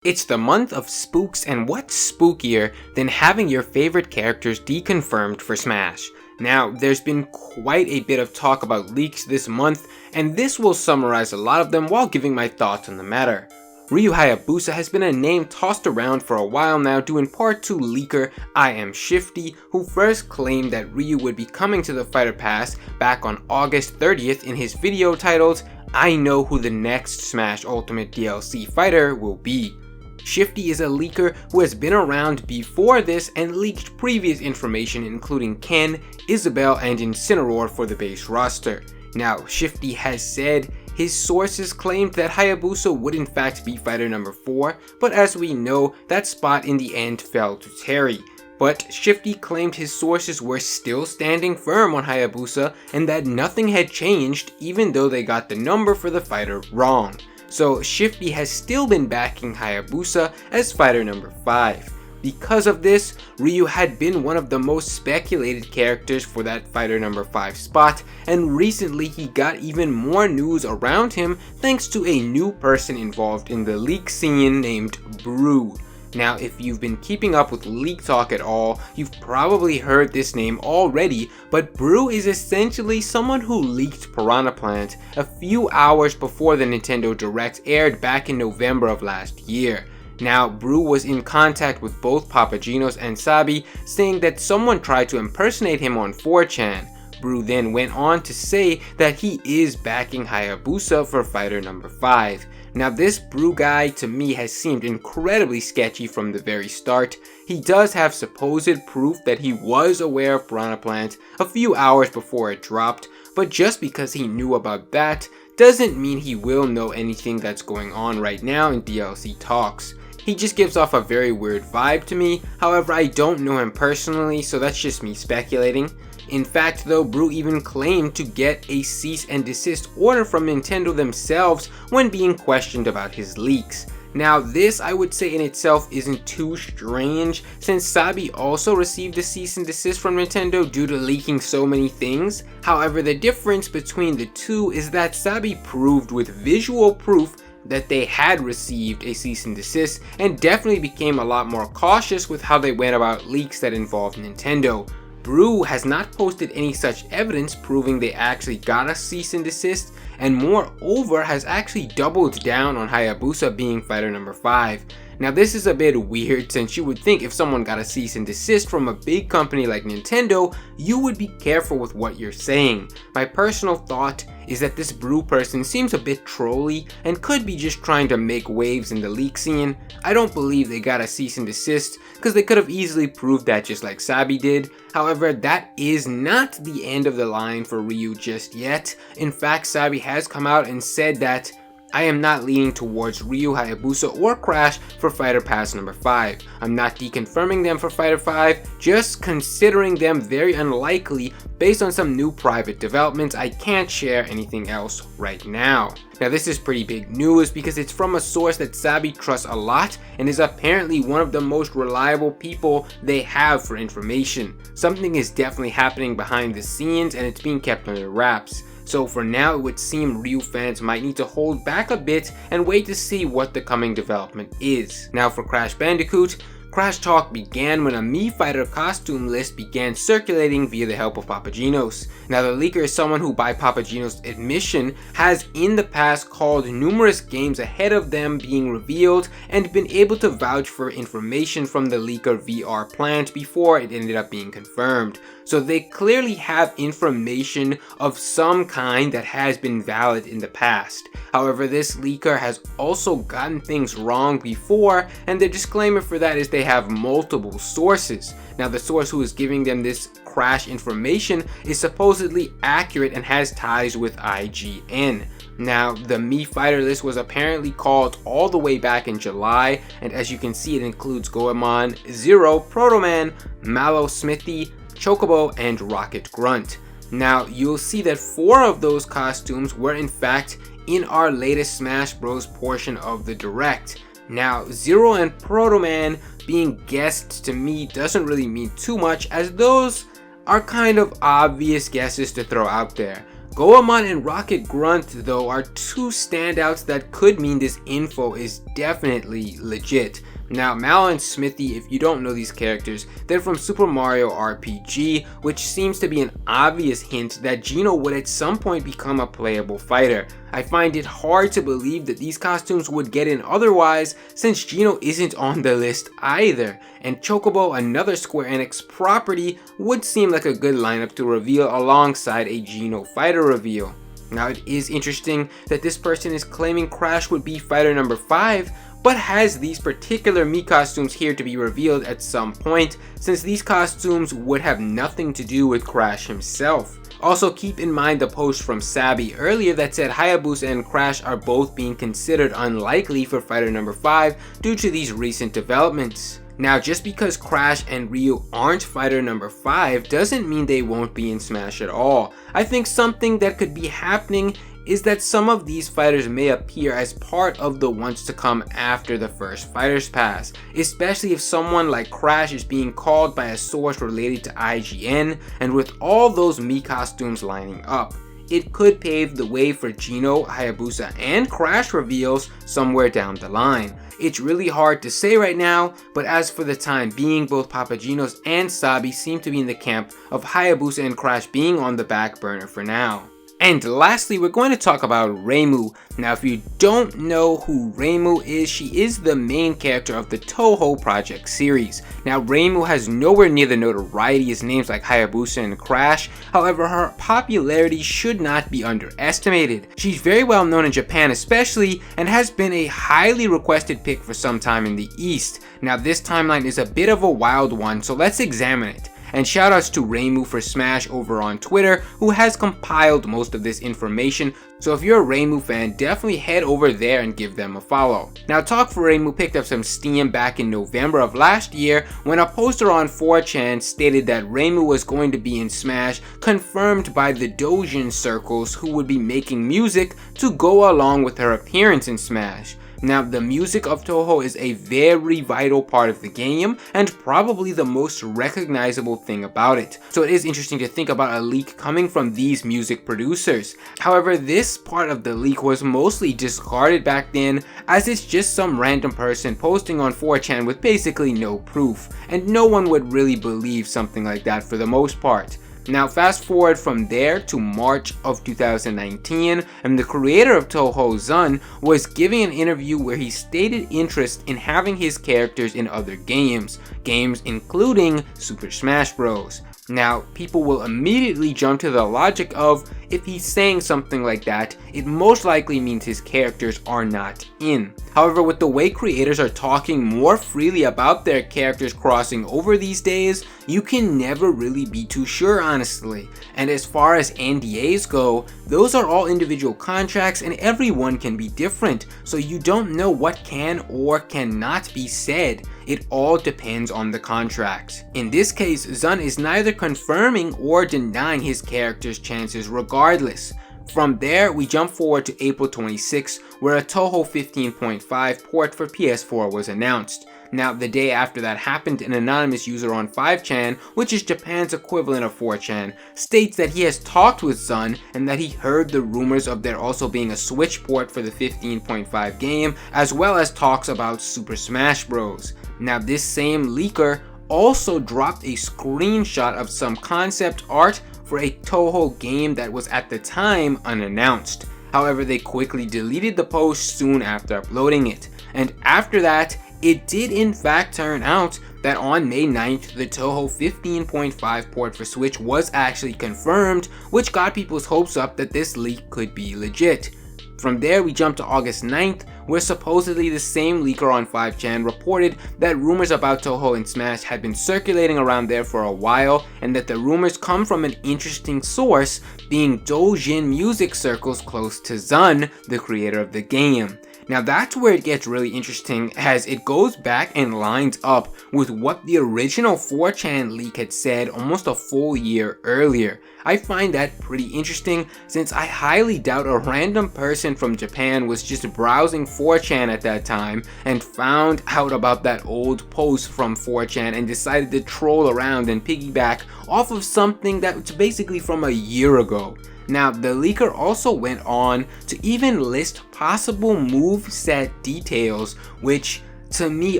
It's the month of spooks, and what's spookier than having your favorite characters deconfirmed for Smash? Now, there's been quite a bit of talk about leaks this month, and this will summarize a lot of them while giving my thoughts on the matter. Ryu Hayabusa has been a name tossed around for a while now due in part to leaker I Am Shifty, who first claimed that Ryu would be coming to the Fighter Pass back on August 30th in his video titled, "I Know Who the Next Smash Ultimate DLC Fighter Will Be." Shifty is a leaker who has been around before this and leaked previous information including Ken, Isabelle, and Incineroar for the base roster. Now, Shifty has said his sources claimed that Hayabusa would in fact be fighter number 4, but as we know, that spot in the end fell to Terry. But Shifty claimed his sources were still standing firm on Hayabusa and that nothing had changed even though they got the number for the fighter wrong. So Shifty has still been backing Hayabusa as fighter number 5. Because of this, Ryu had been one of the most speculated characters for that fighter number 5 spot, and recently he got even more news around him thanks to a new person involved in the leak scene named Brew. Now, if you've been keeping up with leak talk at all, you've probably heard this name already, but Brew is essentially someone who leaked Piranha Plant a few hours before the Nintendo Direct aired back in November of last year. Now, Brew was in contact with both Papagenos and Sabi, saying that someone tried to impersonate him on 4chan. Brew then went on to say that he is backing Hayabusa for fighter number 5. Now, this Brew guy to me has seemed incredibly sketchy from the very start. He does have supposed proof that he was aware of Piranha Plant a few hours before it dropped, but just because he knew about that doesn't mean he will know anything that's going on right now in DLC talks. He just gives off a very weird vibe to me. However, I don't know him personally, so that's just me speculating. In fact though, Brew even claimed to get a cease and desist order from Nintendo themselves when being questioned about his leaks. Now this I would say in itself isn't too strange, since Sabi also received a cease and desist from Nintendo due to leaking so many things. However, the difference between the two is that Sabi proved with visual proof that they had received a cease and desist and definitely became a lot more cautious with how they went about leaks that involved Nintendo. Brew has not posted any such evidence proving they actually got a cease and desist, and moreover has actually doubled down on Hayabusa being fighter number 5. Now this is a bit weird, since you would think if someone got a cease and desist from a big company like Nintendo, you would be careful with what you're saying. My personal thought is that this Brew person seems a bit trolly and could be just trying to make waves in the leak scene. I don't believe they got a cease and desist because they could have easily proved that just like Sabi did. However, that is not the end of the line for Ryu just yet. In fact, Sabi has come out and said that I am not leaning towards Ryu, Hayabusa, or Crash for Fighter Pass number 5. I'm not deconfirming them for Fighter 5, just considering them very unlikely based on some new private developments. I can't share anything else right now. Now this is pretty big news because it's from a source that Sabi trusts a lot and is apparently one of the most reliable people they have for information. Something is definitely happening behind the scenes and it's being kept under wraps. So for now, it would seem Ryu fans might need to hold back a bit and wait to see what the coming development is. Now for Crash Bandicoot, Crash talk began when a Mii Fighter costume list began circulating via the help of Papagenos. Now the leaker is someone who, by Papagenos' admission, has in the past called numerous games ahead of them being revealed and been able to vouch for information from the leaker VR plant before it ended up being confirmed. So they clearly have information of some kind that has been valid in the past. However, this leaker has also gotten things wrong before, and the disclaimer for that is they have multiple sources. Now the source who is giving them this Crash information is supposedly accurate and has ties with IGN. Now, the Mii Fighter list was apparently called all the way back in July, and as you can see, it includes Goemon, Zero, Protoman, Mallow Smithy, Chocobo, and Rocket Grunt. Now, you'll see that 4 of those costumes were in fact in our latest Smash Bros portion of the Direct. Now, Zero and Protoman being guessed to me doesn't really mean too much, as those are kind of obvious guesses to throw out there. Goemon and Rocket Grunt though are two standouts that could mean this info is definitely legit. Now, Mal and Smithy, if you don't know these characters, they're from Super Mario RPG, which seems to be an obvious hint that Geno would at some point become a playable fighter. I find it hard to believe that these costumes would get in otherwise, since Geno isn't on the list either, and Chocobo, another Square Enix property, would seem like a good lineup to reveal alongside a Geno fighter reveal. Now, it is interesting that this person is claiming Crash would be fighter number 5, but has these particular Mii costumes here to be revealed at some point, since these costumes would have nothing to do with Crash himself. Also, keep in mind the post from Sabi earlier that said Hayabusa and Crash are both being considered unlikely for fighter number 5 due to these recent developments. Now, just because Crash and Ryu aren't fighter number 5 doesn't mean they won't be in Smash at all. I think something that could be happening is that some of these fighters may appear as part of the ones to come after the first Fighters Pass, especially if someone like Crash is being called by a source related to IGN, and with all those Mii costumes lining up. It could pave the way for Geno, Hayabusa, and Crash reveals somewhere down the line. It's really hard to say right now, but as for the time being, both Papagenos and Sabi seem to be in the camp of Hayabusa and Crash being on the back burner for now. And lastly, we're going to talk about Reimu. Now, if you don't know who Reimu is, she is the main character of the Touhou Project series. Now, Reimu has nowhere near the notoriety as names like Hayabusa and Crash, however, her popularity should not be underestimated. She's very well known in Japan especially, and has been a highly requested pick for some time in the East. Now, this timeline is a bit of a wild one, so let's examine it. And shoutouts to Reimu for Smash over on Twitter, who has compiled most of this information, so if you're a Reimu fan, definitely head over there and give them a follow. Now, Talk for Reimu picked up some steam back in November of last year when a poster on 4chan stated that Reimu was going to be in Smash, confirmed by the Dojin circles who would be making music to go along with her appearance in Smash. Now, the music of Touhou is a very vital part of the game, and probably the most recognizable thing about it. So it is interesting to think about a leak coming from these music producers. However, this part of the leak was mostly discarded back then, as it's just some random person posting on 4chan with basically no proof, and no one would really believe something like that for the most part. Now, fast forward from there to March of 2019, and the creator of Touhou, Zun, was giving an interview where he stated interest in having his characters in other games including Super Smash Bros. Now, people will immediately jump to the logic of, if he's saying something like that, it most likely means his characters are not in. However, with the way creators are talking more freely about their characters crossing over these days, you can never really be too sure, honestly. And as far as NDAs go, those are all individual contracts and everyone can be different, so you don't know what can or cannot be said. It all depends on the contracts. In this case, Zun is neither confirming or denying his character's chances regardless. From there, we jump forward to April 26, where a Touhou 15.5 port for PS4 was announced. Now, the day after that happened, an anonymous user on 5chan, which is Japan's equivalent of 4chan, states that he has talked with Zun and that he heard the rumors of there also being a Switch port for the 15.5 game, as well as talks about Super Smash Bros. Now, this same leaker also dropped a screenshot of some concept art for a Touhou game that was at the time unannounced. However, they quickly deleted the post soon after uploading it. And after that, it did in fact turn out that on May 9th, the Touhou 15.5 port for Switch was actually confirmed, which got people's hopes up that this leak could be legit. From there, we jump to August 9th, where supposedly the same leaker on 5chan reported that rumors about Touhou and Smash had been circulating around there for a while, and that the rumors come from an interesting source, being Dojin music circles close to Zun, the creator of the game. Now that's where it gets really interesting, as it goes back and lines up with what the original 4chan leak had said almost a full year earlier. I find that pretty interesting, since I highly doubt a random person from Japan was just browsing 4chan at that time and found out about that old post from 4chan and decided to troll around and piggyback off of something that's basically from a year ago. Now, the leaker also went on to even list possible moveset details, which to me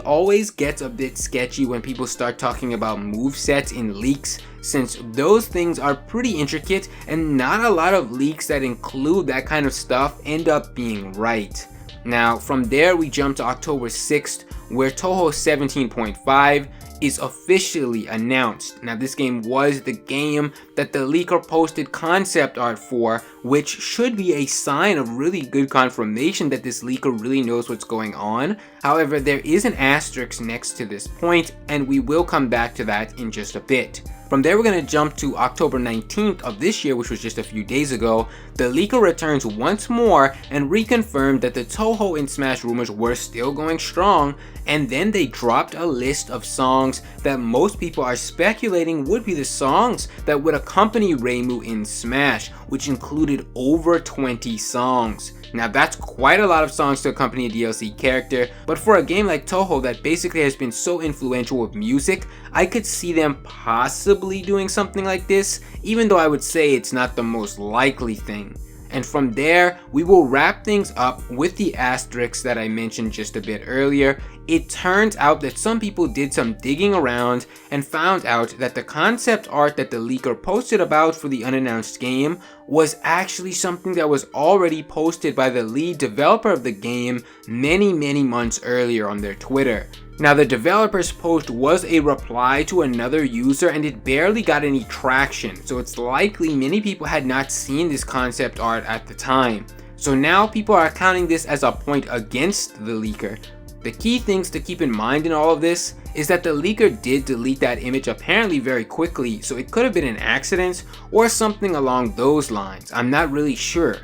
always gets a bit sketchy when people start talking about movesets in leaks, since those things are pretty intricate and not a lot of leaks that include that kind of stuff end up being right. Now, from there we jump to October 6th, where Touhou 17.5 is officially announced. Now, this game was the game that the leaker posted concept art for, which should be a sign of really good confirmation that this leaker really knows what's going on. However, there is an asterisk next to this point, and we will come back to that in just a bit. From there, we're going to jump to October 19th of this year, which was just a few days ago. The leaker returns once more and reconfirmed that the Touhou in Smash rumors were still going strong, and then they dropped a list of songs that most people are speculating would be the songs that would accompany Reimu in Smash, which included over 20 songs. Now, that's quite a lot of songs to accompany a DLC character, but for a game like Touhou that basically has been so influential with music, I could see them possibly doing something like this, even though I would say it's not the most likely thing. And from there, we will wrap things up with the asterisks that I mentioned just a bit earlier. It turns out that some people did some digging around and found out that the concept art that the leaker posted about for the unannounced game was actually something that was already posted by the lead developer of the game many months earlier on their Twitter. Now, the developer's post was a reply to another user and it barely got any traction, so it's likely many people had not seen this concept art at the time. So now people are counting this as a point against the leaker. The key things to keep in mind in all of this is that the leaker did delete that image apparently very quickly, so it could have been an accident or something along those lines. I'm not really sure.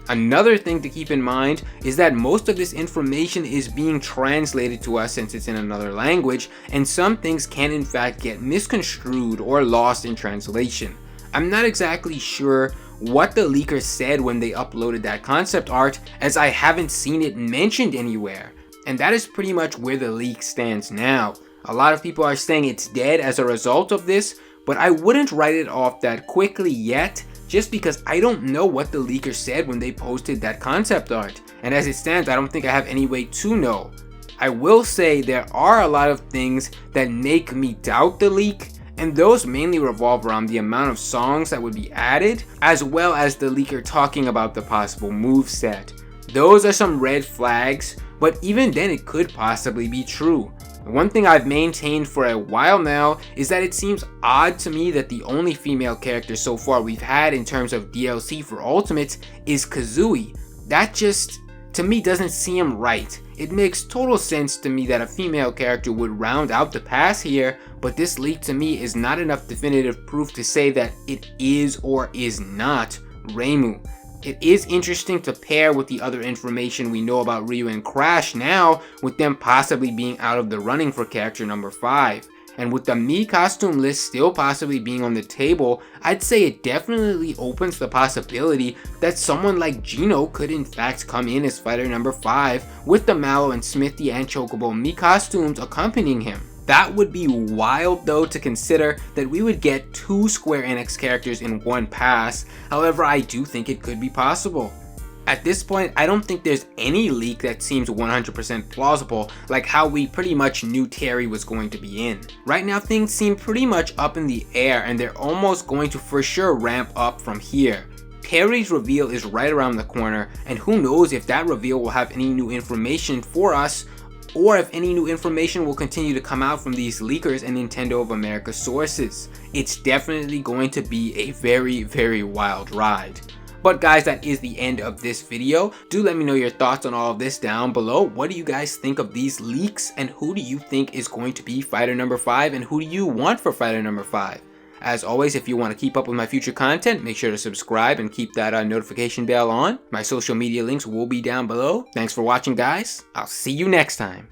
Another thing to keep in mind is that most of this information is being translated to us since it's in another language, and some things can in fact get misconstrued or lost in translation. I'm not exactly sure what the leaker said when they uploaded that concept art, as I haven't seen it mentioned anywhere, and that is pretty much where the leak stands now. A lot of people are saying it's dead as a result of this, but I wouldn't write it off that quickly yet, just because I don't know what the leaker said when they posted that concept art, and as it stands, I don't think I have any way to know. I will say there are a lot of things that make me doubt the leak, and those mainly revolve around the amount of songs that would be added, as well as the leaker talking about the possible moveset. Those are some red flags, but even then it could possibly be true. One thing I've maintained for a while now is that it seems odd to me that the only female character so far we've had in terms of DLC for Ultimate is Kazooie. That just, to me, doesn't seem right. It makes total sense to me that a female character would round out the pass here, but this leak to me is not enough definitive proof to say that it is or is not Reimu. It is interesting to pair with the other information we know about Ryu and Crash now, with them possibly being out of the running for character number 5. And with the Mii costume list still possibly being on the table, I'd say it definitely opens the possibility that someone like Gino could in fact come in as fighter number 5, with the Mallow and Smithy and Chocobo Mii costumes accompanying him. That would be wild though, to consider that we would get 2 Square Enix characters in one pass. However, I do think it could be possible. At this point, I don't think there's any leak that seems 100% plausible, like how we pretty much knew Terry was going to be in. Right now, things seem pretty much up in the air, and they're almost going to for sure ramp up from here. Terry's reveal is right around the corner, and who knows if that reveal will have any new information for us, or if any new information will continue to come out from these leakers and Nintendo of America sources. It's definitely going to be a very wild ride. But guys, that is the end of this video. Do let me know your thoughts on all of this down below. What do you guys think of these leaks, and who do you think is going to be fighter number 5, and who do you want for fighter number 5? As always, if you want to keep up with my future content, make sure to subscribe and keep that notification bell on. My social media links will be down below. Thanks for watching, guys. I'll see you next time.